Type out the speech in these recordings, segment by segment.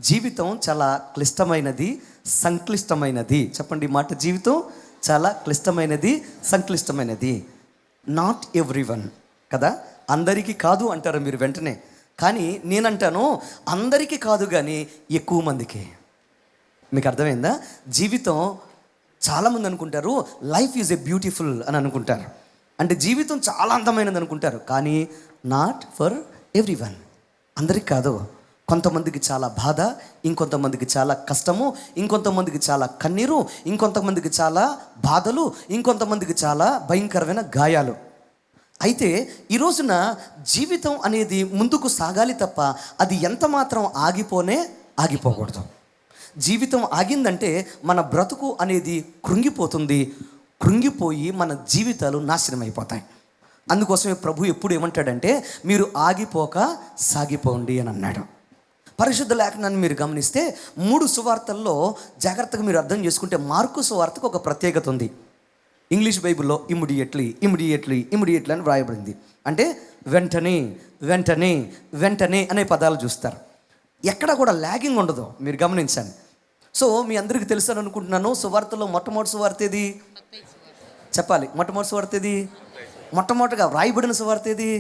జీవితం చాలా క్లిష్టమైనది, సంక్లిష్టమైనది. చెప్పండి ఈ మాట. జీవితం చాలా క్లిష్టమైనది, సంక్లిష్టమైనది. నాట్ ఎవ్రీవన్ కదా, అందరికీ కాదు అంటారు మీరు వెంటనే. కానీ నేనంటాను అందరికీ కాదు, కానీ ఎక్కువ మందికి. మీకు అర్థమైందా? జీవితం చాలామంది అనుకుంటారు లైఫ్ ఈజ్ ఎ బ్యూటిఫుల్ అని అనుకుంటారు, అంటే జీవితం చాలా అందమైనది అనుకుంటారు. కానీ నాట్ ఫర్ ఎవ్రీవన్, అందరికీ కాదు. కొంతమందికి చాలా బాధ, ఇంకొంతమందికి చాలా కష్టము, ఇంకొంతమందికి చాలా కన్నీరు, ఇంకొంతమందికి చాలా బాధలు, ఇంకొంతమందికి చాలా భయంకరమైన గాయాలు. అయితే ఈ రోజున జీవితం అనేది ముందుకు సాగాలి తప్ప అది ఎంత మాత్రం ఆగిపోకూడదు. జీవితం ఆగిందంటే మన బ్రతుకు అనేది కృంగిపోయి మన జీవితాలు నాశనం అయిపోతాయి. అందుకోసమే ప్రభు ఎప్పుడు ఏమంటాడంటే మీరు ఆగిపోక సాగిపోండి అని అన్నాడు. పరిశుద్ధ లేఖనాన్ని మీరు గమనిస్తే 3 సువార్తల్లో జాగ్రత్తగా మీరు అర్థం చేసుకుంటే మార్కు సువార్తకు ఒక ప్రత్యేకత ఉంది. ఇంగ్లీష్ బైబిల్లో ఇమ్మీడియట్లీ అని వ్రాయబడింది. అంటే వెంటనే అనే పదాలు చూస్తారు. ఎక్కడ కూడా ల్యాగింగ్ ఉండదు, మీరు గమనించండి. సో మీ అందరికీ తెలుసు అని అనుకుంటున్నాను. సువార్తలో మొట్టమొదటి సువార్త ఏది చెప్పాలి? మొట్టమొదటి సువార్త ఏది? మొట్టమొదటిగా వ్రాయబడిన సువార్త ఏది?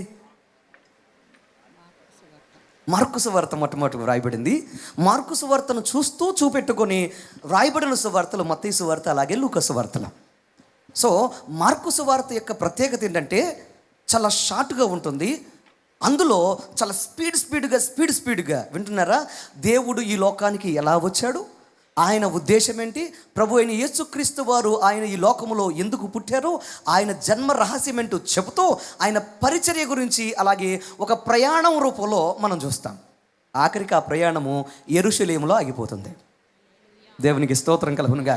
మార్కు సువార్త మొట్టమొదటి వ్రాయబడింది. మార్కు సువార్తను చూపెట్టుకొని వ్రాయబడిన సువార్తలు మత్తయి సువార్త, అలాగే లూకా సువార్తలు. సో మార్కు సువార్త యొక్క ప్రత్యేకత ఏంటంటే చాలా షార్ట్గా ఉంటుంది. అందులో చాలా స్పీడ్గా వింటున్నారా? దేవుడు ఈ లోకానికి ఎలా వచ్చాడు, ఆయన ఉద్దేశం ఏంటి, ప్రభు అయిన యేసుక్రీస్తు వారు ఆయన ఈ లోకములో ఎందుకు పుట్టారు, ఆయన జన్మ రహస్యం ఏంటో చెబుతూ ఆయన పరిచర్య గురించి, అలాగే ఒక ప్రయాణం రూపంలో మనం చూస్తాం. ఆఖరికి ఆ ప్రయాణము యెరూషలేములో ఆగిపోతుంది. దేవునికి స్తోత్రం కలుగునుగా.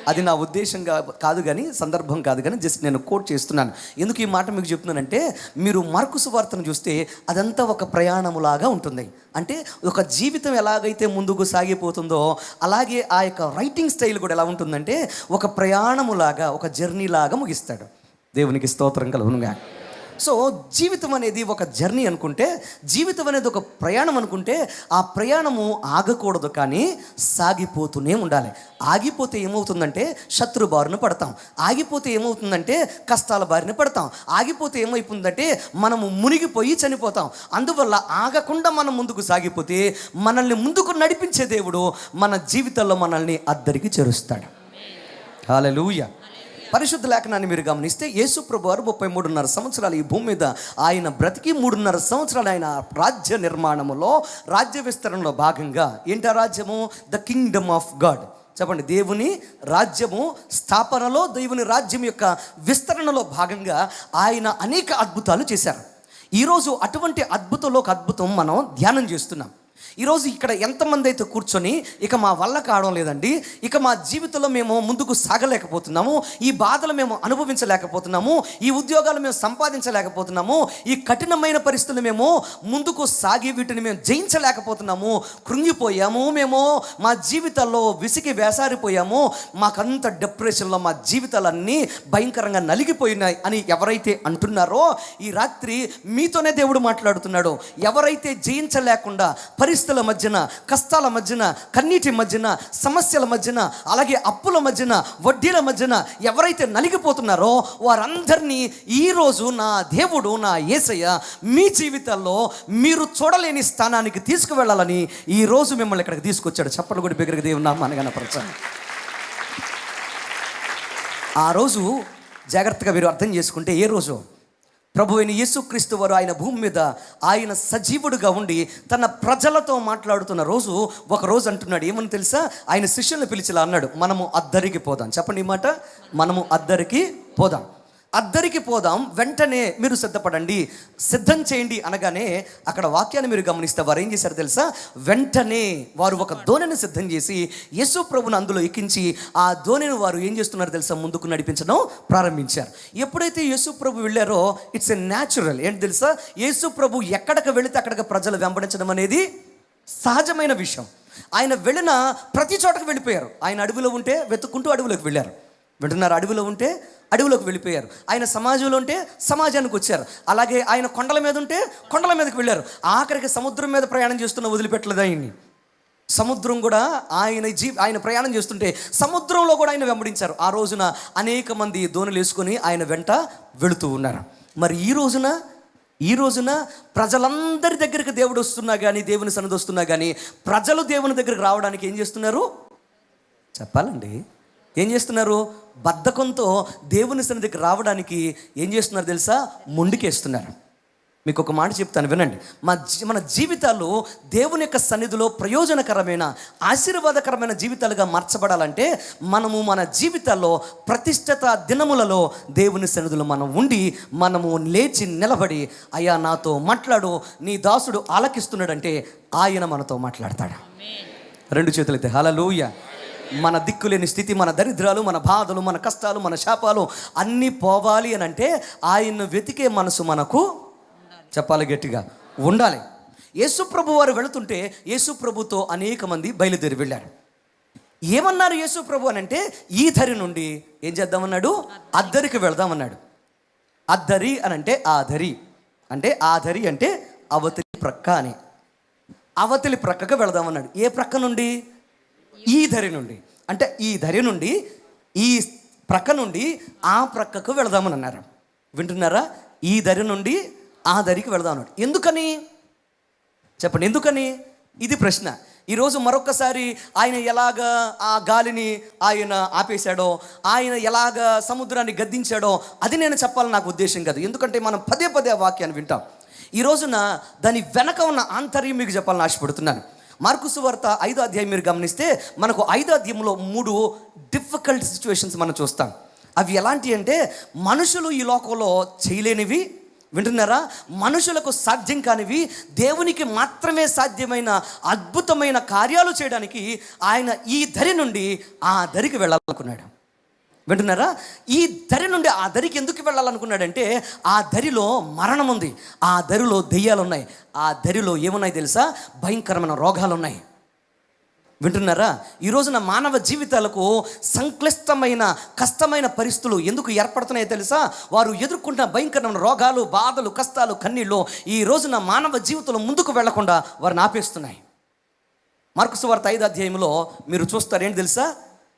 అది నా ఉద్దేశంగా కాదు, కానీ సందర్భం కాదు, కానీ జస్ట్ నేను కోట్ చేస్తున్నాను. ఎందుకు ఈ మాట మీకు చెప్తున్నానంటే, మీరు మార్కు సువార్తను చూస్తే అదంతా ఒక ప్రయాణములాగా ఉంటుంది. అంటే ఒక జీవితం ఎలాగైతే ముందుకు సాగిపోతుందో అలాగే ఆ యొక్క రైటింగ్ స్టైల్ కూడా ఎలా ఉంటుందంటే ఒక ప్రయాణములాగా, ఒక జర్నీలాగా ముగిస్తాడు. దేవునికి స్తోత్రం కలుగునుగా. సో జీవితం అనేది ఒక జర్నీ అనుకుంటే, జీవితం అనేది ఒక ప్రయాణం అనుకుంటే, ఆ ప్రయాణము ఆగకూడదు, కానీ సాగిపోతూనే ఉండాలి. ఆగిపోతే ఏమవుతుందంటే శత్రు బారిన పడతాం, ఆగిపోతే ఏమవుతుందంటే కష్టాల బారిన పడతాం, ఆగిపోతే ఏమైపోతుందంటే మనము మునిగిపోయి చనిపోతాం. అందువల్ల ఆగకుండా మనం ముందుకు సాగిపోతే మనల్ని ముందుకు నడిపించే దేవుడు మన జీవితంలో మనల్ని అద్దరికి చేరుస్తాడు. హల్లెలూయా. పరిశుద్ధ లేఖనాన్ని మీరు గమనిస్తే యేసు ప్రభు వారు 33.5 సంవత్సరాలు ఈ భూమి మీద ఆయన బ్రతికి 3.5 సంవత్సరాలు ఆయన రాజ్య నిర్మాణములో, రాజ్య విస్తరణలో భాగంగా, ఏంటి ఆ రాజ్యము? The Kingdom of God. చెప్పండి, దేవుని రాజ్యము స్థాపనలో, దేవుని రాజ్యం యొక్క విస్తరణలో భాగంగా ఆయన అనేక అద్భుతాలు చేశారు. ఈరోజు అటువంటి అద్భుతంలో ఒక అద్భుతం మనం ధ్యానం చేస్తున్నాం. ఈరోజు ఇక్కడ ఎంతమంది అయితే కూర్చొని ఇక మా వల్ల కావడం లేదండి, ఇక మా జీవితంలో మేము ముందుకు సాగలేకపోతున్నాము, ఈ బాధలు మేము అనుభవించలేకపోతున్నాము, ఈ ఉద్యోగాలు మేము సంపాదించలేకపోతున్నాము, ఈ కఠినమైన పరిస్థితులు మేము ముందుకు సాగి వీటిని మేము జయించలేకపోతున్నాము, కృంగిపోయాము, మేము మా జీవితాల్లో విసిగి వేసారిపోయాము, మాకంత డిప్రెషన్లో మా జీవితాలన్నీ భయంకరంగా నలిగిపోయినాయి అని ఎవరైతే అంటున్నారో, ఈ రాత్రి మీతోనే దేవుడు మాట్లాడుతున్నాడు. ఎవరైతే జయించలేకుండా పరిస్థితుల మధ్యన, కష్టాల మధ్యన, కన్నీటి మధ్యన, సమస్యల మధ్యన, అలాగే అప్పుల మధ్యన, వడ్డీల మధ్యన ఎవరైతే నలిగిపోతున్నారో వారందరినీ ఈరోజు నా దేవుడు, నా యేసయ్య మీ జీవితాల్లో మీరు చూడలేని స్థానానికి తీసుకువెళ్ళాలని ఈరోజు మిమ్మల్ని ఇక్కడికి తీసుకొచ్చాడు. చప్పట్లు కూడా బిగ్గరగా దేవుని నామాన్ని గణపరచాలి. ఆ రోజు జాగ్రత్తగా మీరు అర్థం చేసుకుంటే, ఏ రోజు? ప్రభు అయిన యేసుక్రీస్తు వారు ఆయన భూమి మీద ఆయన సజీవుడుగా ఉండి తన ప్రజలతో మాట్లాడుతున్న రోజు, ఒక రోజు అంటున్నాడు. ఏమని తెలుసా? ఆయన శిష్యులను పిలిచిలా అన్నాడు, మనము అద్దరికి పోదాం. చెప్పండి ఈ మాట, మనము అద్దరికి పోదాం. అద్దరికి పోదాం, వెంటనే మీరు సిద్ధపడండి, సిద్ధం చేయండి అనగానే అక్కడ వాక్యాన్ని మీరు గమనిస్తే వారు ఏం చేశారు తెలుసా? వెంటనే వారు ఒక దోణిని సిద్ధం చేసి యేసు ప్రభుని అందులో ఎక్కించి ఆ దోణిని వారు ఏం చేస్తున్నారు తెలుసా? ముందుకు నడిపించడం ప్రారంభించారు. ఎప్పుడైతే యేసు ప్రభు వెళ్ళారో ఇట్స్ ఎ న్యాచురల్. ఏంటి తెలుసా? యేసు ప్రభు ఎక్కడికి వెళితే అక్కడికి ప్రజలు వెంబడించడం అనేది సహజమైన విషయం. ఆయన వెళ్ళిన ప్రతి చోటకు వెళ్ళిపోయారు. ఆయన అడవిలో ఉంటే వెతుక్కుంటూ అడవిలోకి వెళ్ళారు. వింటున్నారు? అడవిలో ఉంటే అడవిలోకి వెళ్ళిపోయారు. ఆయన సమాజంలో ఉంటే సమాజానికి వచ్చారు. అలాగే ఆయన కొండల మీద ఉంటే కొండల మీదకి వెళ్ళారు. ఆఖరికి సముద్రం మీద ప్రయాణం చేస్తున్న వదిలిపెట్టలేదు ఆయన్ని. సముద్రం కూడా ఆయన ప్రయాణం చేస్తుంటే సముద్రంలో కూడా ఆయన వెంబడించారు. ఆ రోజున అనేక మంది దోణులు వేసుకొని ఆయన వెంట వెళుతూ ఉన్నారు. మరి ఈ రోజున ప్రజలందరి దగ్గరికి దేవుడు వస్తున్నా కానీ, దేవుని సన్నిధి వస్తున్నా కానీ, ప్రజలు దేవుని దగ్గరికి రావడానికి ఏం చేస్తున్నారు చెప్పాలండి? ఏం చేస్తున్నారు? బద్ధకంతో దేవుని సన్నిధికి రావడానికి ఏం చేస్తున్నారు తెలుసా? మొండికేస్తున్నారు. మీకు ఒక మాట చెప్తాను, వినండి. మన జీవితాలు దేవుని యొక్క సన్నిధిలో ప్రయోజనకరమైన, ఆశీర్వాదకరమైన జీవితాలుగా మార్చబడాలంటే మనము మన జీవితాల్లో ప్రతిష్ఠిత దినములలో దేవుని సన్నిధిలో మనము లేచి నిలబడి, అయ్యా నాతో మాట్లాడు, నీ దాసుడు ఆలకిస్తున్నాడంటే ఆయన మనతో మాట్లాడతాడు. రెండు చేతులైతే హల్లెలూయా. మన దిక్కులేని స్థితి, మన దరిద్రాలు, మన బాధలు, మన కష్టాలు, మన శాపాలు అన్నీ పోవాలి అని అంటే ఆయన్ను వెతికే మనసు మనకు చెప్పాలి, గట్టిగా ఉండాలి. యేసుప్రభు వారు వెళుతుంటే యేసుప్రభుతో అనేక మంది బయలుదేరి వెళ్ళారు. ఏమన్నారు యేసుప్రభు అని అంటే, ఈ ధరి నుండి ఏం చేద్దామన్నాడు? అద్దరికి వెళదామన్నాడు. అద్దరి అని అంటే ఆధరి, అంటే ఆధరి అంటే అవతలి ప్రక్క అని. అవతలి ప్రక్కకు వెళదామన్నాడు. ఏ ప్రక్క నుండి? ఈ ధరి నుండి. అంటే ఈ ధరి నుండి, ఈ ప్రక్క నుండి ఆ ప్రక్కకు వెళదామని అన్నారు. వింటున్నారా? ఈ ధరి నుండి ఆ ధరికి వెళదాం అన్నాడు. ఎందుకని చెప్పండి, ఎందుకని? ఇది ప్రశ్న. ఈరోజు మరొకసారి ఆయన ఎలాగ ఆ గాలిని ఆయన ఆపేశాడో, ఆయన ఎలాగ సముద్రాన్ని గద్దించాడో అది నేను చెప్పాలని నాకు ఉద్దేశం కాదు. ఎందుకంటే మనం పదే పదే ఆ వాక్యాన్ని వింటాం. ఈ రోజున దాని వెనక ఉన్న ఆంతర్యం మీకు చెప్పాలని ఆశపడుతున్నాను. మార్కు సువార్త 5వ అధ్యాయం మీరు గమనిస్తే మనకు 5వ అధ్యాయంలో 3 డిఫికల్ట్ సిచ్యువేషన్స్ మనం చూస్తాం. అవి ఎలాంటి అంటే, మనుషులు ఈ లోకంలో చేయలేనివి, వింటున్నారా, మనుషులకు సాధ్యం కానివి, దేవునికి మాత్రమే సాధ్యమైన అద్భుతమైన కార్యాలు చేయడానికి ఆయన ఈ ధరి నుండి ఆ ధరికి వెళ్ళాలనుకున్నాడు. వింటున్నారా? ఈ ధరి నుండి ఆ ధరికి ఎందుకు వెళ్ళాలనుకున్నాడంటే, ఆ ధరిలో మరణం ఉంది, ఆ ధరిలో దెయ్యాలు ఉన్నాయి, ఆ ధరిలో ఏమున్నాయి తెలుసా? భయంకరమైన రోగాలు ఉన్నాయి. వింటున్నారా? ఈ రోజున మానవ జీవితాలకు సంక్లిష్టమైన, కష్టమైన పరిస్థితులు ఎందుకు ఏర్పడుతున్నాయో తెలుసా? వారు ఎదుర్కొంటున్న భయంకరమైన రోగాలు, బాధలు, కష్టాలు, కన్నీళ్ళు ఈ రోజున మానవ జీవితంలో ముందుకు వెళ్లకుండా వారిని ఆపేస్తున్నాయి. మార్కు సువార్త 5వ అధ్యాయంలో మీరు చూస్తారు, ఏంటి తెలుసా?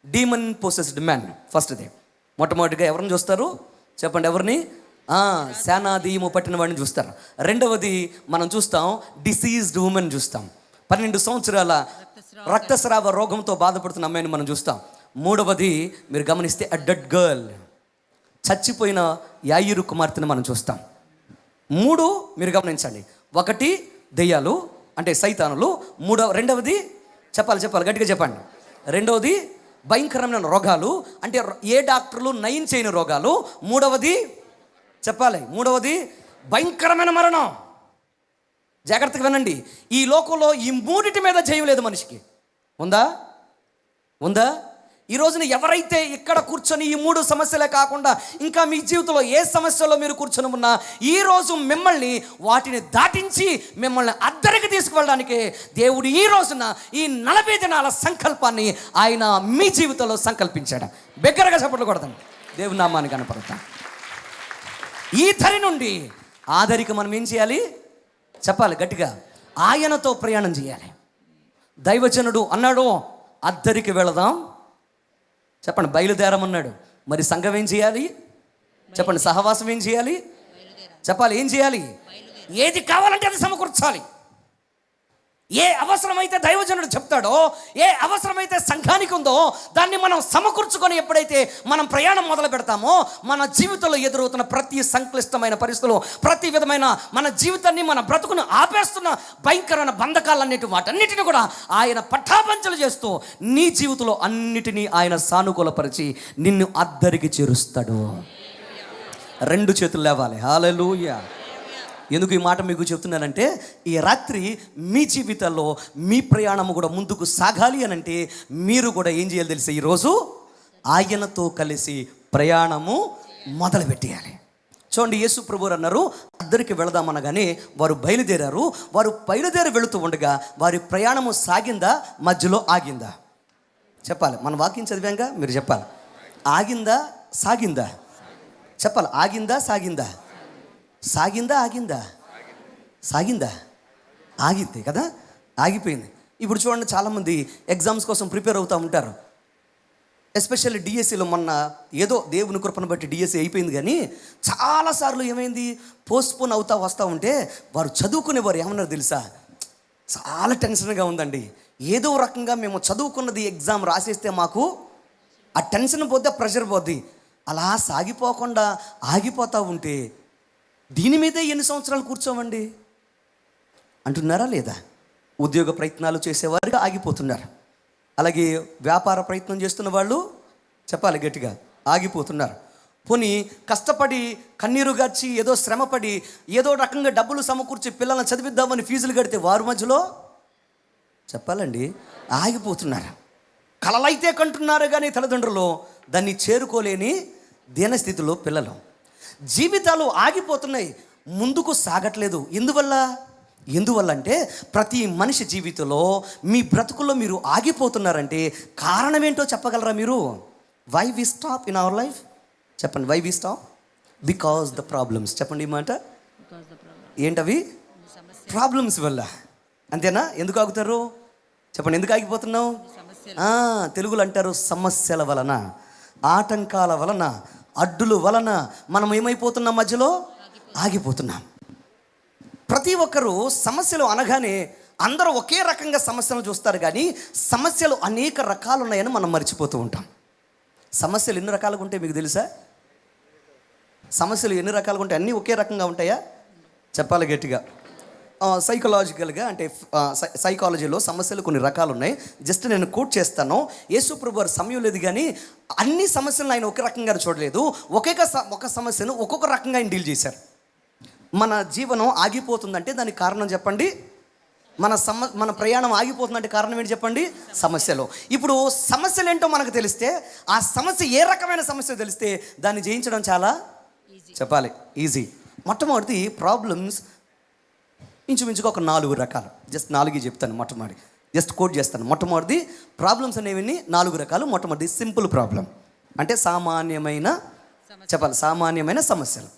Demon possessed man. ఫస్ట్ది మొట్టమొదటిగా ఎవరిని చూస్తారు చెప్పండి? ఎవరిని? శానాదీయము పట్టిన వాడిని చూస్తారు. రెండవది మనం చూస్తాం డిసీజ్డ్ ఉమెన్ చూస్తాం. 12 సంవత్సరాల రక్తస్రావ రోగంతో బాధపడుతున్న అమ్మాయిని మనం చూస్తాం. మూడవది మీరు గమనిస్తే అ డెడ్ గర్ల్, చచ్చిపోయిన యాయిరు కుమార్తెను మనం చూస్తాం. 3 మీరు గమనించండి. 1 దెయ్యాలు అంటే సైతానులు, రెండవది చెప్పాలి గట్టిగా చెప్పండి. రెండవది భయంకరమైన రోగాలు అంటే ఏ డాక్టర్లు నయం చేయని రోగాలు. మూడవది భయంకరమైన మరణం. జాగ్రత్తగా వినండి. ఈ లోకంలో ఈ 3 మీద జయం లేదు మనిషికి. ఉందా? ఈ రోజున ఎవరైతే ఇక్కడ కూర్చొని ఈ 3 సమస్యలే కాకుండా ఇంకా మీ జీవితంలో ఏ సమస్యలో మీరు కూర్చొని ఉన్నా, ఈరోజు మిమ్మల్ని వాటిని దాటించి మిమ్మల్ని అద్దరికి తీసుకువెళ్ళడానికి దేవుడు ఈ రోజున ఈ 40 దినాల సంకల్పాన్ని ఆయన మీ జీవితంలో సంకల్పించాడు. బిగ్గరగా చప్పట్లు కొడతాం, దేవుని నామాన్ని కనపడతాం. ఈ ధరి నుండి ఆ ధరికి మనం ఏం చేయాలి చెప్పాలి గట్టిగా? ఆయనతో ప్రయాణం చేయాలి. దైవజనుడు అన్నాడు, అద్దరికి వెళదాం చెప్పండి, బయలుదేరమన్నాడు. మరి సంఘం ఏం చేయాలి చెప్పండి? సహవాసం ఏం చేయాలి చెప్పాలి? ఏం చేయాలి? ఏది కావాలంటే అది సమకూర్చాలి. ఏ అవసరమైతే దైవజనుడు చెప్తాడో, ఏ అవసరమైతే సంఘానికి ఉందో దాన్ని మనం సమకూర్చుకొని ఎప్పుడైతే మనం ప్రయాణం మొదలు పెడతామో, మన జీవితంలో ఎదురవుతున్న ప్రతి సంక్లిష్టమైన పరిస్థితులు, ప్రతి విధమైన మన జీవితాన్ని, మన బ్రతుకును ఆపేస్తున్న భయంకరమైన వాటన్నిటిని కూడా ఆయన పట్టాపంచలు చేస్తూ నీ జీవితంలో అన్నిటినీ ఆయన సానుకూలపరిచి నిన్ను అద్దరికి చేరుస్తాడు. 2 చేతులు లేవాలి. హల్లెలూయా. ఎందుకు ఈ మాట మీకు చెప్తున్నానంటే, ఈ రాత్రి మీ జీవితాల్లో మీ ప్రయాణము కూడా ముందుకు సాగాలి అని అంటే మీరు కూడా ఏం చేయాలి తెలిసి, ఈరోజు ఆయనతో కలిసి ప్రయాణము మొదలు పెట్టేయాలి. చూడండి, యేసు ప్రభువు అన్నారు అద్దరికి వెళదామనగానే వారు బయలుదేరారు. వారు బయలుదేరి వెళుతూ ఉండగా వారి ప్రయాణము సాగిందా, మధ్యలో ఆగిందా చెప్పాలి? మన వాక్యం చదివాంగా, మీరు చెప్పాలి. ఆగిందా సాగిందా చెప్పాలి? ఆగిందా సాగిందా? సాగిందా ఆగిందా? సాగిందా? ఆగింది కదా, ఆగిపోయింది. ఇప్పుడు చూడండి, చాలామంది ఎగ్జామ్స్ కోసం ప్రిపేర్ అవుతూ ఉంటారు. ఎస్పెషల్లీ డిఎస్సిలో మొన్న ఏదో దేవుని కృపను బట్టి డిఎస్సి అయిపోయింది, కానీ చాలాసార్లు ఏమైంది, పోస్ట్పోన్ అవుతా వస్తూ ఉంటే వారు చదువుకునేవారు ఏమన్నారు తెలుసా, చాలా టెన్షన్గా ఉందండి, ఏదో రకంగా మేము చదువుకున్నది ఎగ్జామ్ రాసేస్తే మాకు ఆ టెన్షన్ పోతే ప్రెషర్ పోద్ది, అలా సాగిపోకుండా ఆగిపోతూ ఉంటే దీని మీదే ఎన్ని సంవత్సరాలు కూర్చోమండి అంటున్నారా లేదా? ఉద్యోగ ప్రయత్నాలు చేసేవారుగా ఆగిపోతున్నారు. అలాగే వ్యాపార ప్రయత్నం చేస్తున్న వాళ్ళు చెప్పాలి గట్టిగా ఆగిపోతున్నారు. పోనీ కష్టపడి కన్నీరు గార్చి ఏదో శ్రమపడి ఏదో రకంగా డబ్బులు సమకూర్చి పిల్లల్ని చదివిద్దామని ఫీజులు కడితే వారు మధ్యలో చెప్పాలండి ఆగిపోతున్నారు. కలలైతే కంటున్నారు కానీ తల్లిదండ్రులు దాన్ని చేరుకోలేని దీనస్థితిలో పిల్లలు. జీవితాలు ఆగిపోతున్నాయి, ముందుకు సాగట్లేదు. ఎందువల్ల అంటే ప్రతి మనిషి జీవితంలో మీ బ్రతుకుల్లో మీరు ఆగిపోతున్నారంటే కారణం ఏంటో చెప్పగలరా మీరు? Why we stop in our life? చెప్పండి, why we stop? Because the problems. చెప్పండి ఈ మాట ఏంటవి? ప్రాబ్లమ్స్ వల్ల. అంతేనా? ఎందుకు ఆగుతారు చెప్పండి, ఎందుకు ఆగిపోతున్నావు? తెలుగులో అంటారు సమస్యల వలన, ఆటంకాల వలన, అడ్డుల వలన మనం ఏమైపోతున్నాం, మధ్యలో ఆగిపోతున్నాం. ప్రతి ఒక్కరూ సమస్యలు అనగానే అందరూ ఒకే రకంగా సమస్యలు చూస్తారు, కానీ సమస్యలు అనేక రకాలు ఉన్నాయని మనం మర్చిపోతూ ఉంటాం. సమస్యలు ఎన్ని రకాలుగా ఉంటాయి మీకు తెలుసా? సమస్యలు ఎన్ని రకాలుగా ఉంటాయి? అన్నీ ఒకే రకంగా ఉంటాయా? చెప్పాలి గట్టిగా. సైకలాజికల్గా అంటే సైకాలజీలో సమస్యలు కొన్ని రకాలు ఉన్నాయి. జస్ట్ నేను కోట్ చేస్తాను. యేసు ప్రభు వారి సమయం లేదు, కానీ అన్ని సమస్యలను ఆయన ఒక రకంగా చూడలేదు. ఒక సమస్యను ఒక్కొక్క రకంగా ఆయన డీల్ చేశారు. మన జీవనం ఆగిపోతుందంటే దానికి కారణం చెప్పండి. మన ప్రయాణం ఆగిపోతుందంటే కారణం ఏంటి చెప్పండి? సమస్యలు. ఇప్పుడు సమస్యలు ఏంటో మనకు తెలిస్తే, ఆ సమస్య ఏ రకమైన సమస్య తెలిస్తే దాన్ని జయించడం చాలా చెప్పాలి ఈజీ. మొట్టమొదటి ప్రాబ్లమ్స్ ఇంచుమించుగా ఒక 4 రకాలు. జస్ట్ 4 చెప్తాను. మొట్టమొదటి జస్ట్ కోట్ చేస్తాను. మొట్టమొదటి ప్రాబ్లమ్స్ అనేవి 4 రకాలు. మొట్టమొదటి సింపుల్ ప్రాబ్లం, అంటే సామాన్యమైన సమస్యలు.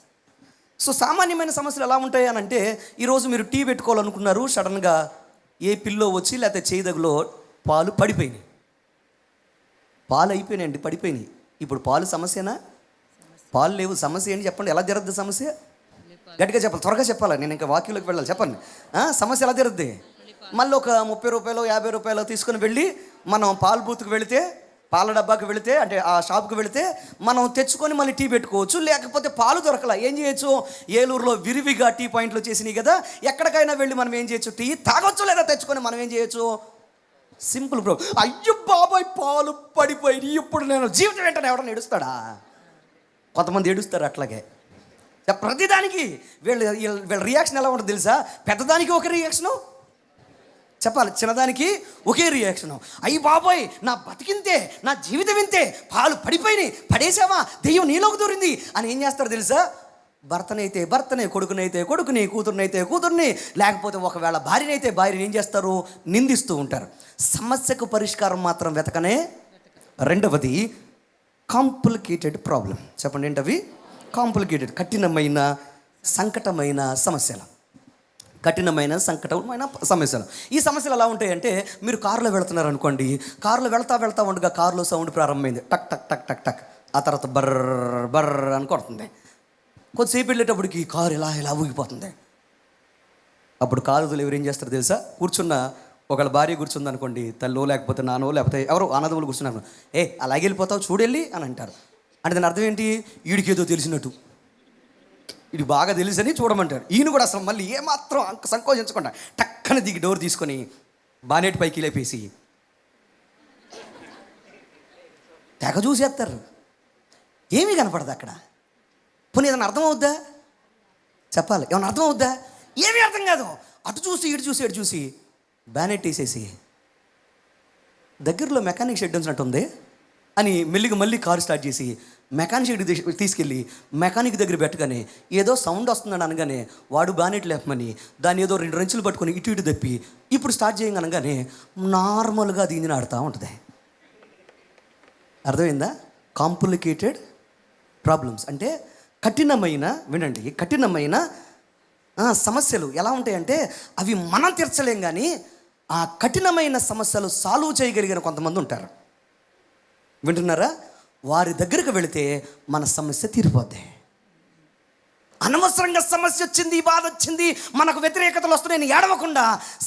సో సామాన్యమైన సమస్యలు ఎలా ఉంటాయి అని అంటే, ఈరోజు మీరు టీ పెట్టుకోవాలనుకున్నారు, సడన్గా ఏ పిల్లో వచ్చి లేకపోతే చేయిదగులో పాలు పడిపోయినాయి. పాలు అయిపోయినాయండి, పడిపోయినాయి. ఇప్పుడు పాలు సమస్యనా? పాలు లేవు, సమస్య ఏంటి చెప్పండి? ఎలా జరుగుద్ది సమస్య? గట్టిగా చెప్పాలి, త్వరగా చెప్పాలి, నేను ఇంకా వాక్యంలోకి వెళ్ళాలి. చెప్పండి, సమస్య ఎలా జరుగుద్ది? మళ్ళీ ఒక 30 రూపాయలు 50 రూపాయలు తీసుకుని వెళ్ళి మనం పాల బూత్కి వెళితే, పాల డబ్బాకి వెళితే, అంటే ఆ షాప్కి వెళితే మనం తెచ్చుకొని మళ్ళీ టీ పెట్టుకోవచ్చు. లేకపోతే పాలు దొరకలా ఏం చేయొచ్చు? ఏలూరులో విరివిగా టీ పాయింట్లు వచ్చేసినాయి కదా, ఎక్కడికైనా వెళ్ళి మనం ఏం చేయొచ్చు? టీ తాగొచ్చు, లేదా తెచ్చుకొని మనం ఏం చేయొచ్చు? Simple problem. అయ్యో బాబాయ్ పాలు పడిపోయి ఇప్పుడు నేను జీవితం ఏంటని ఎవడన్నా ఏడుస్తాడా? కొంతమంది ఏడుస్తారు అట్లాగే. ప్రతిదానికి వీళ్ళ రియాక్షన్ ఎలా ఉంటుంది తెలుసా? పెద్దదానికి ఒక రియాక్షను చెప్పాలి, చిన్నదానికి ఒకే రియాక్షను. అయ్యి బాబోయ్ నా బతికింతే, నా జీవితం ఇంతే, పాలు పడిపోయినాయి, పడేసావా, దెయ్యం నీలోకి దూరింది అని ఏం చేస్తారు తెలుసా? భర్తనైతే భర్తనే, కొడుకునైతే కొడుకుని, కూతురునైతే కూతుర్ని, లేకపోతే ఒకవేళ భార్యనైతే భార్యని ఏం చేస్తారు? నిందిస్తూ ఉంటారు. సమస్యకు పరిష్కారం మాత్రం వెతకనే. రెండవది కాంప్లికేటెడ్ ప్రాబ్లం. చెప్పండి ఏంటవి? కాంప్లికేటెడ్, కఠినమైన సంకటమైన సమస్యలు. ఈ సమస్యలు ఎలా ఉంటాయంటే, మీరు కారులో వెళుతున్నారు అనుకోండి, కారులో వెళ్తా ఉండగా కారులో సౌండ్ ప్రారంభమైంది, టక్ టక్ టక్ టక్ టక్, ఆ తర్వాత బర్ర బర్ర అని కొడుతుంది. కొద్దిసేపు వెళ్ళేటప్పటికి కారు ఇలా ఊగిపోతుంది. అప్పుడు కారు ఎవరు ఏం చేస్తారు తెలుసా? ఒకళ్ళ భార్య కూర్చుంది అనుకోండి, తల్లో లేకపోతే నానో లేకపోతే ఎవరో అన్నదమ్ములు కూర్చున్నారు, అలాగే వెళ్ళిపోతావు చూడెళ్ళి అని అంటారు. అంటే దాని అర్థం ఏంటి? వీడికి ఏదో తెలిసినట్టు, ఇది బాగా తెలుసని చూడమంటారు. ఈయన కూడా అసలు మళ్ళీ ఏమాత్రం సంకోచించకుండా టక్కన దిగి డోర్ తీసుకొని బానెట్ పైకి లేపేసి తెగ చూసేస్తారు. ఏమీ కనపడదు అక్కడ. పోనీ ఏదైనా అర్థమవుద్దా? చెప్పాలి, ఏమన్నా అర్థమవుద్దా? ఏమీ అర్థం కాదు. అటు చూసి ఇటు చూసి బానెట్ వేసేసి దగ్గరలో మెకానిక్ షెడ్ ఉంచినట్టుంది అని మెల్లిగా మళ్ళీ కారు స్టార్ట్ చేసి మెకానిక్ షెడ్ తీసుకెళ్ళి మెకానిక్ దగ్గర పెట్టగానే ఏదో సౌండ్ వస్తుందని అనగానే వాడు బానెట్ లేపమని దాన్ని ఏదో 2 రెంచులు పట్టుకొని ఇటు తప్పి ఇప్పుడు స్టార్ట్ చేయగానే నార్మల్గా అది ఇంజిన్ ఆడుతూ ఉంటుంది. అర్థమైందా? కాంప్లికేటెడ్ ప్రాబ్లమ్స్ అంటే కఠినమైన సమస్యలు ఎలా ఉంటాయంటే అవి మనం తీర్చలేం, కానీ ఆ కఠినమైన సమస్యలు సాల్వ్ చేయగలిగిన కొంతమంది ఉంటారు. వింటున్నారా? వారి దగ్గరికి వెళితే మన సమస్య తీరిపోద్ది. అనవసరంగా సమస్య వచ్చింది, బాధ వచ్చింది, మనకు వ్యతిరేకతలు వస్తున్నాయని ఏడవకుండా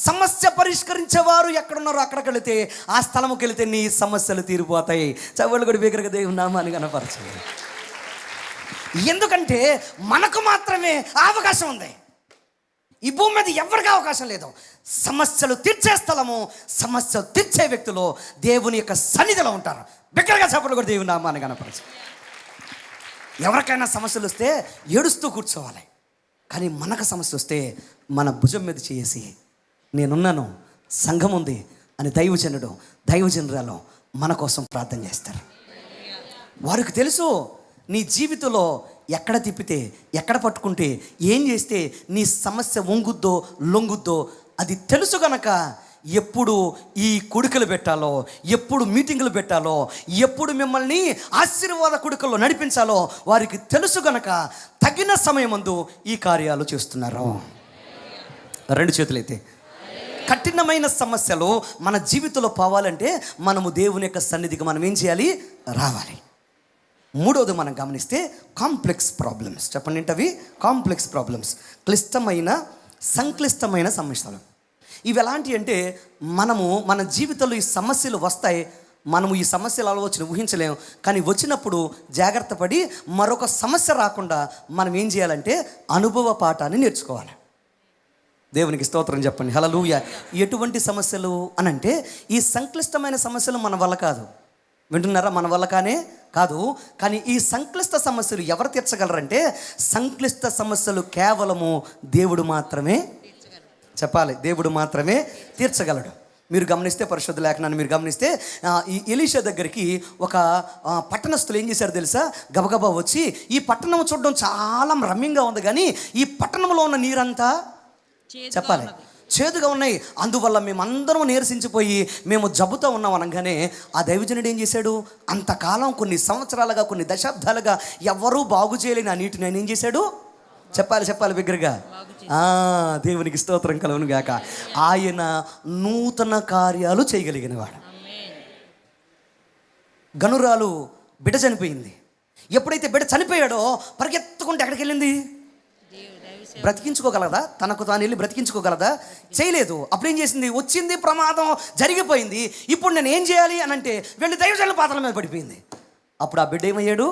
సమస్య పరిష్కరించేవారు ఎక్కడున్నారో అక్కడికి వెళితే, ఆ స్థలంకి వెళితే నీ సమస్యలు తీరిపోతాయి. చవళ్ళు కూడా బిగ్గరగా దేవుని నామాన్ని కనపరచండి. ఎందుకంటే మనకు మాత్రమే అవకాశం ఉంది. ఈ భూమి మీద ఎవరికి అవకాశం లేదు. సమస్యలు తీర్చే స్థలము, సమస్యలు తీర్చే వ్యక్తులు దేవుని యొక్క సన్నిధిలో ఉంటారు. బిగ్గరగా చప్పట్లు కూడా దేవుని నామాన్ని కనపరచండి. ఎవరికైనా సమస్యలు వస్తే ఏడుస్తూ కూర్చోవాలి, కానీ మనకు సమస్య వస్తే మన భుజం మీద చేసి నేనున్నాను, సంఘం ఉంది అని దైవజనురాలు మన కోసం ప్రార్థన చేస్తారు. వారికి తెలుసు నీ జీవితంలో ఎక్కడ తిప్పితే, ఎక్కడ పట్టుకుంటే, ఏం చేస్తే నీ సమస్య వంగుద్దో లొంగుద్దో అది తెలుసు గనక ఎప్పుడు ఈ కుడికలు పెట్టాలో, ఎప్పుడు మీటింగులు పెట్టాలో, ఎప్పుడు మిమ్మల్ని ఆశీర్వాద కుడికల్లో నడిపించాలో వారికి తెలుసు గనక తగిన సమయమందు ఈ కార్యాలు చేస్తున్నారు. రెండు చేతులైతే. కఠినమైన సమస్యలు మన జీవితంలో పోవాలంటే మనము దేవుని యొక్క సన్నిధికి మనం ఏం చేయాలి? రావాలి. మూడవది మనం గమనిస్తే కాంప్లెక్స్ ప్రాబ్లమ్స్. చెప్పండి ఏంటవి? కాంప్లెక్స్ ప్రాబ్లమ్స్, సంక్లిష్టమైన సమస్యలు. ఇవి ఎలాంటి అంటే మన జీవితంలో ఈ సమస్యలు వస్తాయి, మనము ఈ సమస్యల ఆలోచన ఊహించలేము, కానీ వచ్చినప్పుడు జాగ్రత్త పడి మరొక సమస్య రాకుండా మనం ఏం చేయాలంటే అనుభవ పాఠాన్ని నేర్చుకోవాలి. దేవునికి స్తోత్రం చెప్పండి. హల్లెలూయా. ఎటువంటి సమస్యలు అనంటే ఈ సంక్లిష్టమైన సమస్యలు మన వల్ల కాదు. వింటున్నారా? మన వల్ల కాదు. కానీ ఈ సంక్లిష్ట సమస్యలు ఎవరు తీర్చగలరంటే, సంక్లిష్ట సమస్యలు కేవలము దేవుడు మాత్రమే చెప్పాలి, దేవుడు మాత్రమే తీర్చగలడు. మీరు గమనిస్తే పరిశుద్ధ లేఖనాన్ని మీరు గమనిస్తే ఈ ఎలీషా దగ్గరికి ఒక పట్టణస్థులు ఏం చేశారు తెలుసా? గబగబా వచ్చి ఈ పట్టణం చూడడం చాలా రమ్యంగా ఉంది, కానీ ఈ పట్టణంలో ఉన్న నీరంతా చెప్పాలి చేదుగా ఉన్నాయి, అందువల్ల మేమందరం నీరసించిపోయి మేము జబ్బుతో ఉన్నాం అనగానే ఆ దైవజనుడు ఏం చేశాడు? అంతకాలం కొన్ని సంవత్సరాలుగా, కొన్ని దశాబ్దాలుగా ఎవరూ బాగు చేయలేని ఆ నీటిని ఆయన ఏం చేశాడు? చెప్పాలి బిగ్గరగా. దేవునికి స్తోత్రం కలుగును గాక. ఆయన నూతన కార్యాలు చేయగలిగిన వాడు. గనురాలు బిడ్డ చనిపోయింది. ఎప్పుడైతే బిడ్డ చనిపోయాడో పరిగెత్తుకుంటే ఎక్కడికి వెళ్ళింది? బ్రతికించుకోగలదా? తనకు తాను వెళ్ళి బ్రతికించుకోగలదా? చేయలేదు. అప్పుడు ఏం చేసింది? వచ్చింది, ప్రమాదం జరిగిపోయింది, ఇప్పుడు నేను ఏం చేయాలి అని అంటే వెళ్ళి దైవజనుల పాదాల మీద పడిపోయింది. అప్పుడు ఆ బిడ్డ ఏమయ్యాడు?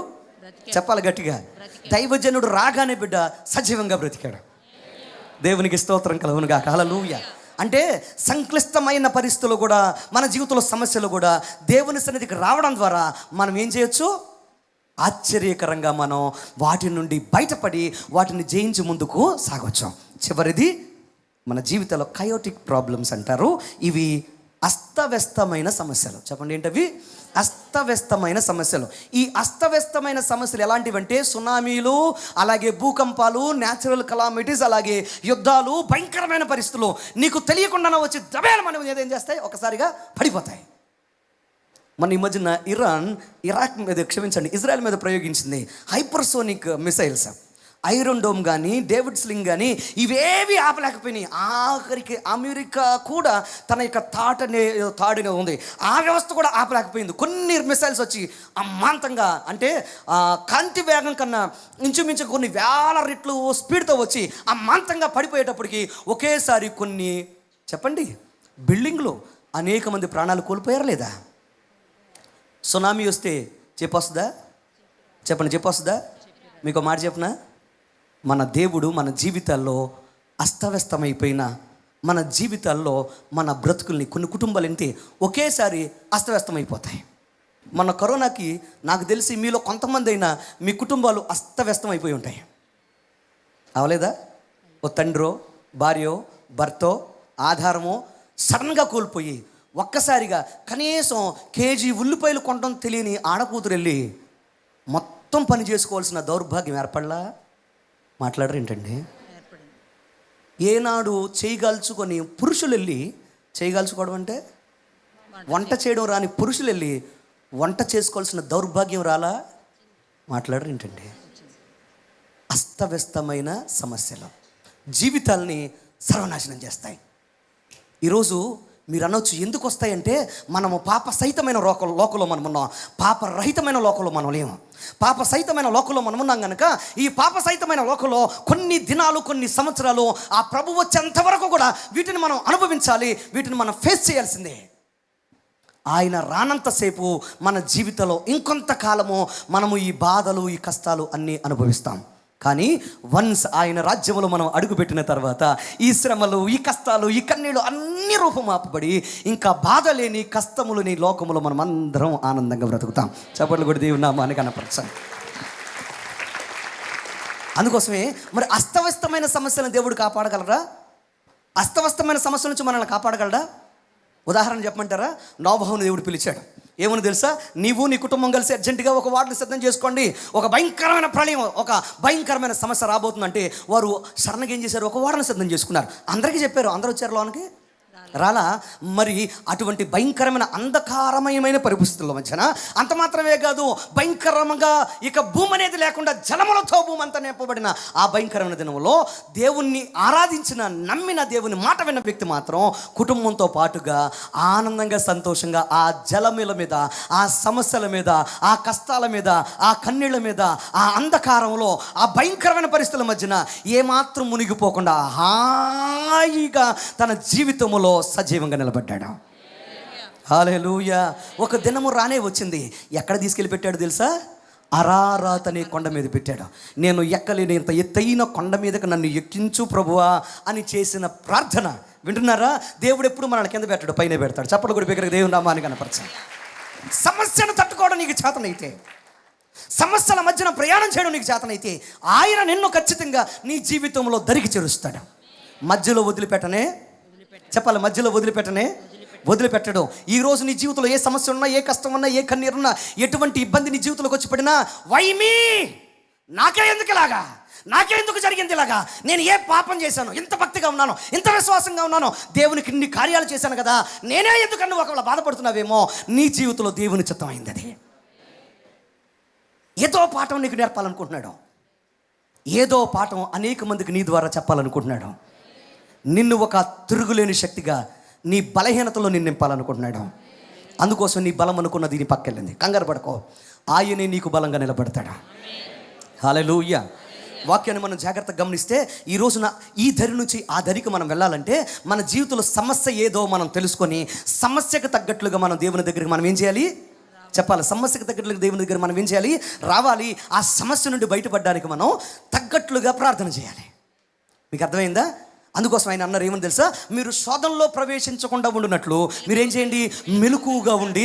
చెప్పాలి గట్టిగా. దైవజనుడు రాగానే బిడ్డ సజీవంగా బ్రతికాడు. దేవునికి స్తోత్రం కలుగును గాక. హల్లెలూయా. అంటే సంక్లిష్టమైన పరిస్థితులు కూడా, మన జీవితంలో సమస్యలు కూడా దేవుని సన్నిధికి రావడం ద్వారా మనం ఏం చేయొచ్చు? ఆశ్చర్యకరంగా మనం వాటి నుండి బయటపడి వాటిని జయించి ముందుకు సాగొచ్చు. చివరిది మన జీవితంలో కయోటిక్ ప్రాబ్లమ్స్ అంటారు. ఇవి అస్తవ్యస్తమైన సమస్యలు. చెప్పండి ఏంటవి? అస్తవ్యస్తమైన సమస్యలు. ఈ అస్తవ్యస్తమైన సమస్యలు ఎలాంటివంటే సునామీలు, అలాగే భూకంపాలు, న్యాచురల్ కలామిటీస్, అలాగే యుద్ధాలు, భయంకరమైన పరిస్థితులు నీకు తెలియకుండానే వచ్చి దబేల మనం ఏదేం చేస్తాయి? ఒకసారిగా పడిపోతాయి. మన ఈ మధ్యన ఇజ్రాయెల్ మీద ప్రయోగించింది హైపర్సోనిక్ మిసైల్స్. ఐరన్ డోమ్ కానీ, డేవిడ్ స్లింగ్ కానీ ఇవేవి ఆపలేకపోయినాయి. ఆఖరికి అమెరికా కూడా తన యొక్క తాడునే ఉంది, ఆ వ్యవస్థ కూడా ఆపలేకపోయింది. కొన్ని మిసైల్స్ వచ్చి అమాంతంగా, అంటే కాంతి వేగం కన్నా ఇంచుమించు కొన్ని వేల రెట్లు స్పీడ్తో వచ్చి అమాంతంగా పడిపోయేటప్పటికి ఒకేసారి కొన్ని చెప్పండి బిల్డింగ్లు అనేక మంది ప్రాణాలు కోల్పోయారు లేదా? సునామీ వస్తే చెప్పొస్తుందా? చెప్పొస్తుందా? మీకు మాట చెప్పనా? మన దేవుడు మన జీవితాల్లో అస్తవ్యస్తమైపోయిన మన జీవితాల్లో మన బ్రతుకుల్ని, కొన్ని కుటుంబాలు ఏంటి ఒకేసారి అస్తవ్యస్తమైపోతాయి. మన కరోనాకి నాకు తెలిసి మీలో కొంతమంది అయినా మీ కుటుంబాలు అస్తవ్యస్తమైపోయి ఉంటాయి. అవలేదా? ఓ తండ్రో, భార్యో, భర్తో, ఆధారమో సడన్గా కోల్పోయి ఒక్కసారిగా కనీసం కేజీ ఉల్లిపాయలు కొనడం తెలియని ఆడకూతురు వెళ్ళి మొత్తం పని చేసుకోవాల్సిన దౌర్భాగ్యం ఏర్పడలా? మాట్లాడరు ఏంటండి? ఏనాడు చేయగలుచుకొని పురుషులు వెళ్ళి, చేయగలుచుకోవడం అంటే వంట చేయడం రాని పురుషులు వెళ్ళి వంట చేసుకోవాల్సిన దౌర్భాగ్యం రాలా? మాట్లాడరు ఏంటండి? అస్తవ్యస్తమైన సమస్యలు జీవితాల్ని సర్వనాశనం చేస్తాయి. ఈరోజు మీరు అనొచ్చు ఎందుకు వస్తాయంటే, మనము పాప సహితమైన లోకంలో మనం ఉన్నాం, పాపరహితమైన లోకంలో మనం లేము. పాప సహితమైన లోకంలో మనం ఉన్నాం కనుక ఈ పాప సహితమైన లోకంలో కొన్ని దినాలు, కొన్ని సంవత్సరాలు ఆ ప్రభు వచ్చేంత వరకు కూడా వీటిని మనం అనుభవించాలి, వీటిని మనం ఫేస్ చేయాల్సిందే. ఆయన రానంతసేపు మన జీవితంలో ఇంకొంతకాలము మనము ఈ బాధలు, ఈ కష్టాలు అన్నీ అనుభవిస్తాం. కానీ వన్స్ ఆయన రాజ్యంలో మనం అడుగుపెట్టిన తర్వాత ఈ శ్రమలు, ఈ కష్టాలు, ఈ కన్నీళ్ళు అన్ని రూపమాపబడి ఇంకా బాధ లేని, కష్టములు లేని లోకములో మనం అందరం ఆనందంగా బ్రతుకుతాం. చప్పట్లు కూడా దేవుని నామానికి కనపరచాలి. అందుకోసమే మరి అస్తవ్యస్తమైన సమస్యలను దేవుడు కాపాడగలరా? అస్తవ్యస్తమైన సమస్యల నుంచి మనల్ని కాపాడగలరా? ఉదాహరణ చెప్పమంటారా? నోవహును దేవుడు పిలిచాడు. ఏమని తెలుసా? నీవు నీ కుటుంబం కలిసి అర్జెంటుగా ఒక వాటిని సిద్ధం చేసుకోండి, ఒక భయంకరమైన ప్రళయం, ఒక భయంకరమైన సమస్య రాబోతుందంటే వారు సడన్గా ఏం చేశారు? ఒక వాడని సిద్ధం చేసుకున్నారు. అందరికీ చెప్పారు. అందరూ వచ్చారు లోనికి? రాలా. మరి అటువంటి భయంకరమైన అంధకారమయమైన పరిస్థితుల మధ్యన అంత మాత్రమే కాదు, భయంకరంగా ఇక భూమి అనేది లేకుండా జలములతో భూమి అంతా నింపబడిన ఆ భయంకరమైన దినంలో దేవుణ్ణి ఆరాధించిన, నమ్మిన, దేవుని మాట విన్న వ్యక్తి మాత్రం కుటుంబంతో పాటుగా ఆనందంగా, సంతోషంగా ఆ జలముల మీద, ఆ సమస్యల మీద, ఆ కష్టాల మీద, ఆ కన్నీళ్ళ మీద, ఆ అంధకారంలో, ఆ భయంకరమైన పరిస్థితుల మధ్యన ఏమాత్రం మునిగిపోకుండా హాయిగా తన జీవితంలో సజీవంగా నిలబడ్డాడు. హల్లెలూయా. ఒక దినము రానే వచ్చింది. ఎక్కడ తీసుకెళ్ళి పెట్టాడు తెలుసా? అరారాత్ అనే కొండ మీద పెట్టాడు. నేను ఎక్కలేని ఇంత ఎత్తైన కొండ మీదకి నన్ను ఎక్కించు ప్రభువా అని చేసిన ప్రార్థన వింటున్నారా? దేవుడు ఎప్పుడు మనల్ని కింద పెట్టాడు, పైన పెడతాడు. చప్పట్లు కూడా దగ్గర దేవుని నామాన్ని కనపరచాలి. సమస్యను తట్టుకోవడం నీకు చేతనైతే, సమస్యల మధ్యన ప్రయాణం చేయడం నీకు చేతనైతే ఆయన నిన్ను ఖచ్చితంగా నీ జీవితంలో దరికి చేరుస్తాడు. మధ్యలో వదిలిపెట్టనే చెప్పాలి, మధ్యలో వదిలిపెట్టడు. ఈరోజు నీ జీవితంలో ఏ సమస్య ఉన్నా, ఏ కష్టం ఉన్నా, ఏ కన్నీరున్నా, ఎటువంటి ఇబ్బంది నీ జీవితంలోకి వచ్చి పడినా, వై మీ, నాకే ఎందుకు ఇలాగా, నాకే ఎందుకు జరిగింది ఇలాగా, నేను ఏ పాపం చేశాను, ఇంత భక్తిగా ఉన్నాను, ఇంత విశ్వాసంగా ఉన్నాను, దేవునికి ఇన్ని కార్యాలు చేశాను కదా, నేనే ఎందుకన్నా ఒకవేళ బాధపడుతున్నావేమో, నీ జీవితంలో దేవుని చిత్తం అయింది. అది ఏదో పాఠం నీకు నేర్పాలనుకుంటున్నాడు, ఏదో పాఠం అనేక మందికి నీ ద్వారా చెప్పాలనుకుంటున్నాడు. నిన్ను ఒక తిరుగులేని శక్తిగా, నీ బలహీనతలో నిన్ను నింపాలనుకుంటున్నాడు. అందుకోసం నీ బలం అనుకున్న దీని పక్కెళ్ళింది. కంగారు పడుకో, ఆయనే నీకు బలంగా నిలబడతాడు. హల్లెలూయా. వాక్యాన్ని మనం జాగ్రత్తగా గమనిస్తే ఈ రోజున ఈ దరి నుంచి ఆ దరికి మనం వెళ్ళాలంటే మన జీవితంలో సమస్య ఏదో మనం తెలుసుకొని సమస్యకు తగ్గట్లుగా మనం దేవుని దగ్గరికి మనం ఏం చేయాలి? చెప్పాలి. సమస్యకు తగ్గట్లుగా దేవుని దగ్గర మనం ఏం చేయాలి? రావాలి. ఆ సమస్య నుండి బయటపడడానికి మనం తగ్గట్లుగా ప్రార్థన చేయాలి. మీకు అర్థమైందా? అందుకోసం ఆయన అన్నారు, ఏమని తెలుసా? మీరు శోధనలో ప్రవేశించకుండా ఉండునట్లు మీరేం చేయండి? మెలకువగా ఉండి,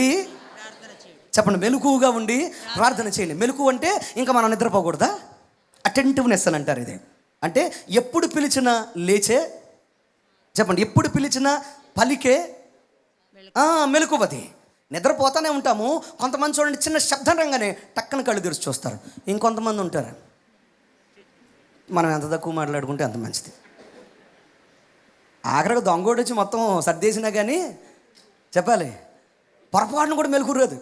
చెప్పండి, మెలకువగా ఉండి ప్రార్థన చేయండి. మెలకువ అంటే ఇంకా మనం నిద్రపోకూడదా? అటెంటివ్నెస్ అని అంటారు. ఇది అంటే ఎప్పుడు పిలిచినా లేచే, చెప్పండి, ఎప్పుడు పిలిచినా పలికే మెలకువది. నిద్రపోతానే ఉంటాము. కొంతమంది చూడండి, చిన్న శబ్దం రంగానే టక్కన కళ్ళు తెరిచి చూస్తారు. ఇంకొంతమంది ఉంటారు, మనం ఎంత తక్కువ మాట్లాడుకుంటే అంత మంచిది. ఆఖరికి దొంగోడు వచ్చి మొత్తం సర్దేసినా కానీ చెప్పాలి, పొరపాటును కూడా మెలకురాదు.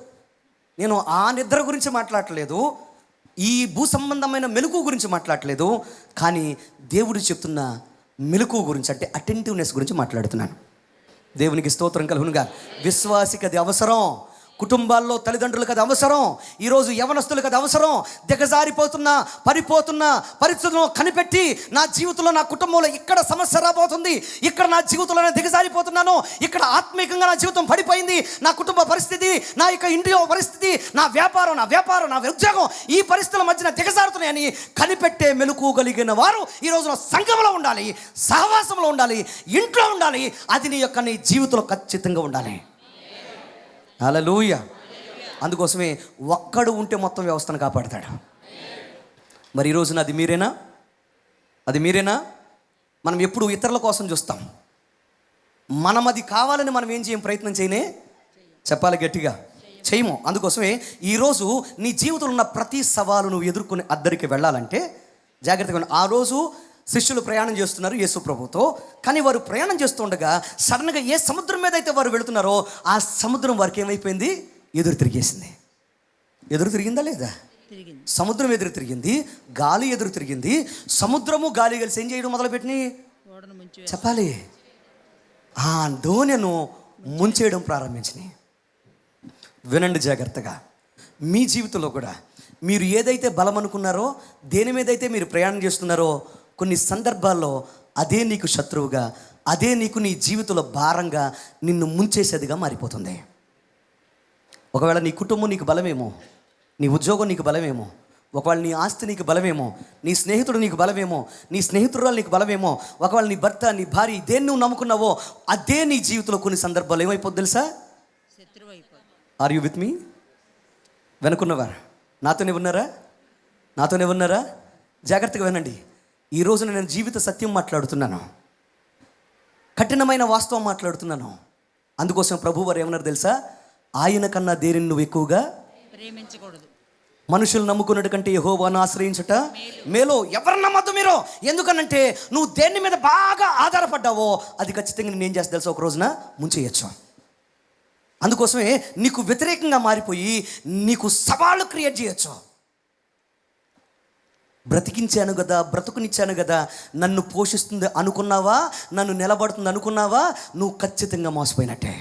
నేను ఆ నిద్ర గురించి మాట్లాడట్లేదు, ఈ భూ సంబంధమైన మెలకువ గురించి మాట్లాడట్లేదు, కానీ దేవుడు చెప్తున్న మెలకువ గురించి, అంటే అటెంటివ్నెస్ గురించి మాట్లాడుతున్నాను. దేవునికి స్తోత్రం కలుగునుగా. విశ్వాసికి అది అవసరం, కుటుంబాల్లో తల్లిదండ్రులకు అది అవసరం, ఈరోజు యవనస్తులకు అది అవసరం. దిగజారిపోతున్న, పడిపోతున్న పరిస్థితులను కనిపెట్టి, నా జీవితంలో, నా కుటుంబంలో ఇక్కడ సమస్య రాబోతుంది, ఇక్కడ నా జీవితంలో నేను దిగజారిపోతున్నాను, ఇక్కడ ఆత్మీయంగా నా జీవితం పడిపోయింది, నా కుటుంబ పరిస్థితి, నా యొక్క ఇండియో పరిస్థితి, నా వ్యాపారం, నా ఉద్యోగం, ఈ పరిస్థితుల మధ్యన దిగజారుతున్నాయని కనిపెట్టే మెలకువ కలిగిన వారు ఈ రోజున సంఘంలో ఉండాలి, సహవాసంలో ఉండాలి, ఇంట్లో ఉండాలి. అది నీ జీవితంలో ఖచ్చితంగా ఉండాలి. హల్లెలూయా. అందుకోసమే ఒక్కడు ఉంటే మొత్తం వ్యవస్థను కాపాడతాడు. మరి ఈరోజున అది మీరేనా? మనం ఎప్పుడు ఇతరుల కోసం చూస్తాం, మనం అది కావాలని మనం ఏం చేయం, ప్రయత్నం చేయనే, చెప్పాలి గట్టిగా, చేయము. అందుకోసమే ఈరోజు నీ జీవితంలో ఉన్న ప్రతి సవాలు నువ్వు ఎదుర్కొని అద్దరికి వెళ్ళాలంటే జాగ్రత్తగా. ఆ రోజు శిష్యులు ప్రయాణం చేస్తున్నారు యేసు ప్రభుతో, కానీ వారు ప్రయాణం చేస్తుండగా సడన్గా ఏ సముద్రం మీద అయితే వారు వెళుతున్నారో ఆ సముద్రం వారికి ఏమైపోయింది? ఎదురు తిరిగేసింది. ఎదురు తిరిగిందా లేదా? సముద్రం ఎదురు తిరిగింది, గాలి ఎదురు తిరిగింది. సముద్రము గాలి కలిసి ఏం చేయడం మొదలుపెట్టినాయి? చెప్పాలి, ఆ దోణెను ముంచేయడం ప్రారంభించినాయి. వినండి జాగ్రత్తగా. మీ జీవితంలో కూడా మీరు ఏదైతే బలం అనుకున్నారో, దేని మీదైతే మీరు ప్రయాణం చేస్తున్నారో, కొన్ని సందర్భాల్లో అదే నీకు శత్రువుగా, అదే నీకు నీ జీవితంలో భారంగా నిన్ను ముంచేసేదిగా మారిపోతుంది. ఒకవేళ నీ కుటుంబం నీకు బలమేమో, నీ ఉద్యోగం నీకు బలమేమో, ఒకవేళ నీ ఆస్తి నీకు బలమేమో, నీ స్నేహితుడు నీకు బలమేమో, నీ స్నేహితురాలు నీకు బలమేమో, ఒకవేళ నీ భర్త, నీ భార్య, దేన్ని నువ్వు నమ్ముకున్నావో అదే నీ జీవితంలో కొన్ని సందర్భాలు ఏమైపోద్ది తెలుసా? Are you with me? వెనుకున్నవారు నాతోనే ఉన్నారా? నాతోనే ఉన్నారా? జాగ్రత్తగా వినండి. ఈరోజు నేను జీవిత సత్యం మాట్లాడుతున్నాను, కఠినమైన వాస్తవం మాట్లాడుతున్నాను. అందుకోసం ప్రభువారు ఏమన్నారు తెలుసా? ఆయన కన్నా దేనిని నువ్వు ఎక్కువగా ప్రేమించకూడదు. మనుషులు నమ్ముకున్నట్టు కంటే యెహోవాను ఆశ్రయించుట మేలు. ఎవరు నమ్మద్దు మీరు. ఎందుకనంటే నువ్వు దేని మీద బాగా ఆధారపడ్డావో అది ఖచ్చితంగా నేను ఏం చేస్తా తెలుసా? ఒక రోజున ముంచేయచ్చు. అందుకోసమే నీకు వ్యతిరేకంగా మారిపోయి నీకు సవాళ్ళు క్రియేట్ చేయొచ్చు. బ్రతికించాను కదా, బ్రతుకునిచ్చాను కదా, నన్ను పోషిస్తుంది అనుకున్నావా, నన్ను నిలబడుతుంది అనుకున్నావా, నువ్వు ఖచ్చితంగా మోసపోయినట్టే.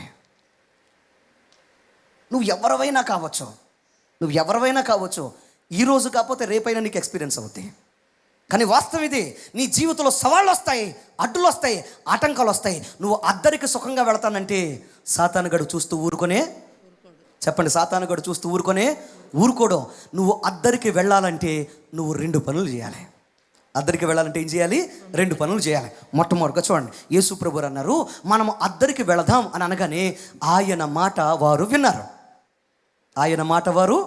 నువ్వు ఎవరివైనా కావచ్చు, ఈరోజు కాకపోతే రేపైనా నీకు ఎక్స్పీరియన్స్ అవుతాయి. కానీ వాస్తవం ఇది, నీ జీవితంలో సవాళ్ళు వస్తాయి, అడ్డులు వస్తాయి, ఆటంకాలు వస్తాయి. నువ్వు అద్దరికి సుఖంగా వెళతానంటే సాతానుగాడు చూస్తూ ఊరుకొనే, చెప్పండి, సాతానుగాడు చూస్తూ ఊరుకోడు. నువ్వు అద్దరికి వెళ్ళాలంటే నువ్వు 2 పనులు చేయాలి. అద్దరికి వెళ్ళాలంటే ఏం చేయాలి? 2 పనులు చేయాలి. మొట్టమొదటిగా చూడండి, యేసు ప్రభువు అన్నారు, మనం అద్దరికి వెళదాం అని అనగానే ఆయన మాట వారు విన్నారు. ఆయన మాట వారు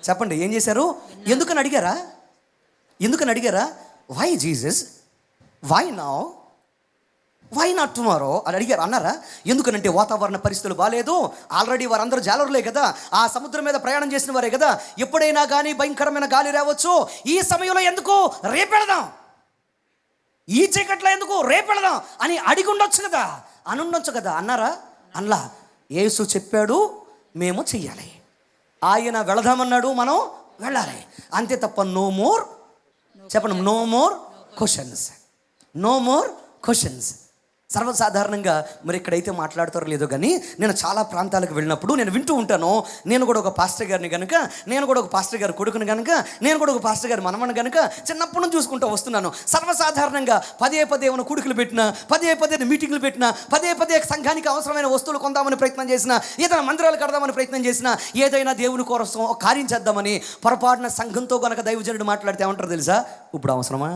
చెప్పండి ఏం చేశారు? ఎందుకని అడిగారా? Why Jesus, why now, why not tomorrow అని అడిగారు. అన్నారా? ఎందుకనంటే వాతావరణ పరిస్థితులు బాగాలేదు. ఆల్రెడీ వారందరూ జాలరులే కదా, ఆ సముద్రం మీద ప్రయాణం చేసిన వారే కదా, ఎప్పుడైనా కానీ భయంకరమైన గాలి రావచ్చు. ఈ సమయంలో ఎందుకు, రేపెళదాం, ఈ చీకట్లో ఎందుకు, రేపెళదాం అని అడిగి ఉండొచ్చు కదా, అనుండొచ్చు కదా. అన్నారా? అన్లా. యేసు చెప్పాడు, మేము చెయ్యాలి. ఆయన వెళదామన్నాడు, మనం వెళ్ళాలి. అంతే తప్ప నో మోర్, చెప్పండి, నో మోర్ క్వశ్చన్స్. సర్వసాధారణంగా మరి ఇక్కడైతే మాట్లాడతారో లేదో కానీ నేను చాలా ప్రాంతాలకు వెళ్ళినప్పుడు నేను వింటూ ఉంటాను. నేను కూడా ఒక పాస్టర్ గారిని కనుక, నేను కూడా ఒక పాస్టర్ గారి కొడుకుని కనుక, నేను కూడా ఒక పాస్టర్ గారి మనమని కనుక చిన్నప్పటి నుంచి చూసుకుంటూ వస్తున్నాను. సర్వసాధారణంగా పదే ఏమైనా కూడికలు పెట్టినా, పదే మీటింగ్లు పెట్టినా, పదే సంఘానికి అవసరమైన వస్తువులు కొందామని ప్రయత్నం చేసినా, ఏదైనా మందిరాలు కడదామని ప్రయత్నం చేసినా, ఏదైనా దేవుని కోసం కార్యం చేద్దామని పొరపాటున సంఘంతో కనుక దైవజనుడు మాట్లాడితే ఏమంటారు తెలుసా? ఇప్పుడు అవసరమా?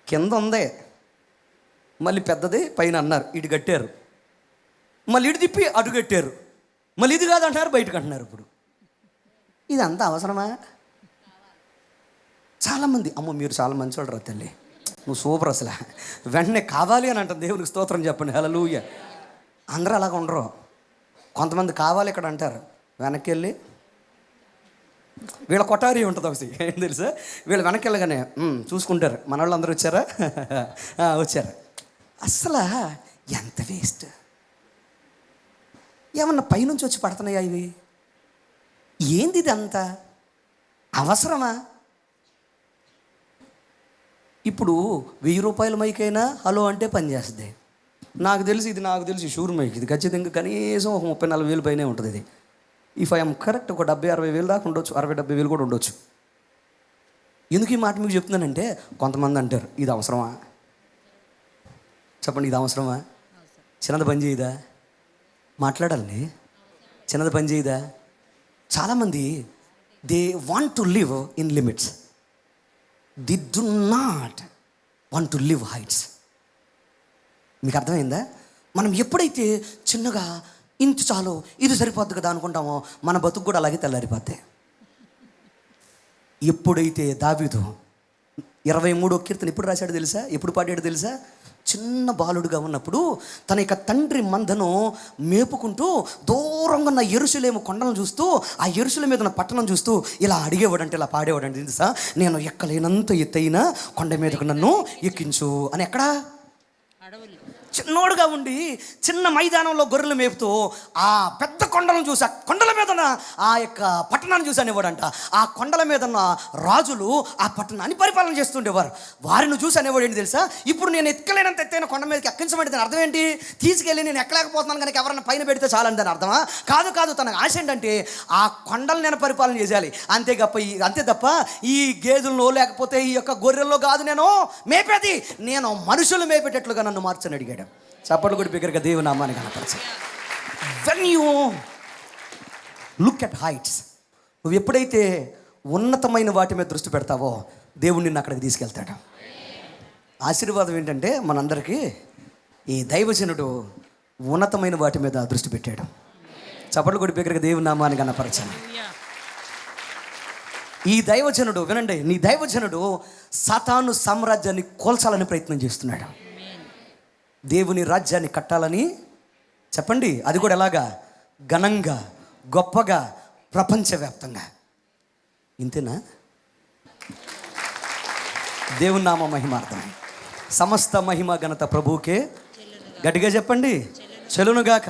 కింద ఉందే, మళ్ళీ పెద్దది పైన అన్నారు, ఇటు కట్టారు, మళ్ళీ ఇటు తిప్పి అటు కట్టారు, మళ్ళీ ఇది కాదంటారు, బయటకు అంటున్నారు. ఇప్పుడు ఇదంతా అవసరమా? చాలామంది, అమ్మో మీరు చాలా మంచివాడు రా తల్లి, నువ్వు సూపర్, అసలు వెంటనే కావాలి అని అంటారు. దేవునికి స్తోత్రం చెప్పండి, హల్లెలూయా. అందరూ అలాగ ఉండరు. కొంతమంది కావాలి ఇక్కడ అంటారు, వెనక్కి వెళ్ళి వీళ్ళ కొటారి ఉంటుంది ఒకటి, ఏం తెలుసా, వీళ్ళు వెనక్కి వెళ్ళగానే చూసుకుంటారు, మన వాళ్ళు అందరూ వచ్చారా, వచ్చారు. అసలు ఎంత వేస్ట్. ఏమన్నా పైనుంచి వచ్చి పడుతున్నాయా ఇవి? ఏంది ఇది అంతా అవసరమా? ఇప్పుడు 1000 రూపాయల మైకైనా హలో అంటే పనిచేస్తుంది. నాకు తెలిసి షూర్ మైక్ ఇది ఖచ్చితంగా కనీసం ఒక 30-40 పైనే ఉంటుంది. ఇది ఇఫ్ ఐఎమ్ కరెక్ట్ ఒక 70-60 దాకా ఉండొచ్చు, 60-70 కూడా ఉండొచ్చు. ఎందుకు ఈ మాట మీకు చెప్తున్నానంటే, కొంతమంది అంటారు ఇది అవసరమా? చెప్పండి, ఇది అవసరమా? చిన్నది పని చేయదా? మాట్లాడాలని చిన్నది పని చేయదా? చాలామంది they want to live in limits, the do not want to live heights. మీకు అర్థమైందా? మనం ఎప్పుడైతే చిన్నగా ఇంత చాలు, ఇది సరిపోద్ది కదా అనుకుంటామో, మన బతుకు కూడా అలాగే తెల్లారిపోద్ది. ఎప్పుడైతే దావీదు 23వ కీర్తన ఎప్పుడు రాశాడు తెలుసా? ఎప్పుడు పాడాడు తెలుసా? చిన్న బాలుడుగా ఉన్నప్పుడు తన యొక్క తండ్రి మందను మేపుకుంటూ దూరంగా ఉన్న యెరూషలేము కొండలను చూస్తూ, ఆ యెరూషలేము మీద ఉన్న పట్టణం చూస్తూ ఇలా అడిగేవాడంటే, ఇలా పాడేవాడంటే తెలుసా? నేను ఎక్కలేనంత ఎత్తైన కొండ మీదకు నన్ను ఎక్కించు అని. ఎక్కడా? చిన్నోడుగా ఉండి చిన్న మైదానంలో గొర్రెలు మేపుతూ ఆ పెద్ద కొండలను చూసి ఆ కొండల మీద ఉన్న ఆ యొక్క పట్టణాన్ని చూసి అనేవాడంట. ఆ కొండల మీద ఉన్న రాజులు ఆ పట్టణాన్ని పరిపాలన చేస్తుండేవారు. వారిని చూసి అనేవాడు ఏంటి తెలుసా, ఇప్పుడు నేను ఎక్కలేనంత ఎత్తైన కొండ మీదకి ఎక్కించమంటే దాని అర్థం ఏంటి? తీసుకెళ్ళి నేను ఎక్కలేకపోతున్నాను కనుక ఎవరైనా పైన పెడితే చాలని దాని అర్థమా? కాదు కాదు, తన ఆశ ఏంటంటే ఆ కొండలు నేను పరిపాలన చేయాలి, అంతే తప్ప ఈ గేదెల్లో లేకపోతే ఈ యొక్క గొర్రెల్లో కాదు నేను మేపేది, నేను మనుషులు మేపేటట్లుగా నన్ను మార్చని అడిగాడు. చప్పట్లు కూడా బిగ్గరగా దేవుని నామాన్ని కనపరచాలి. When you look at heights, నువ్వు ఎప్పుడైతే ఉన్నతమైన వాటి మీద దృష్టి పెడతావో దేవుడు నిన్ను అక్కడికి తీసుకెళ్తాడు. ఆశీర్వాదం ఏంటంటే మనందరికీ ఈ దైవజనుడు ఉన్నతమైన వాటి మీద దృష్టి పెట్టాడు. చప్పట్లు కూడా బిగ్గరగా దేవుని నామాన్ని కనపరచాలి. ఈ దైవజనుడు, వినండి, నీ దైవజనుడు సాతాను సామ్రాజ్యాన్ని కోల్చాలని ప్రయత్నం చేస్తున్నాడు. దేవుని రాజ్యాన్ని కట్టాలని, చెప్పండి, అది కూడా ఎలాగా? ఘనంగా, గొప్పగా, ప్రపంచవ్యాప్తంగా. ఇంతేనా? దేవుని నామ మహిమార్థం. సమస్త మహిమ ఘనత ప్రభువుకే. గట్టిగా చెప్పండి, చెలునుగాక.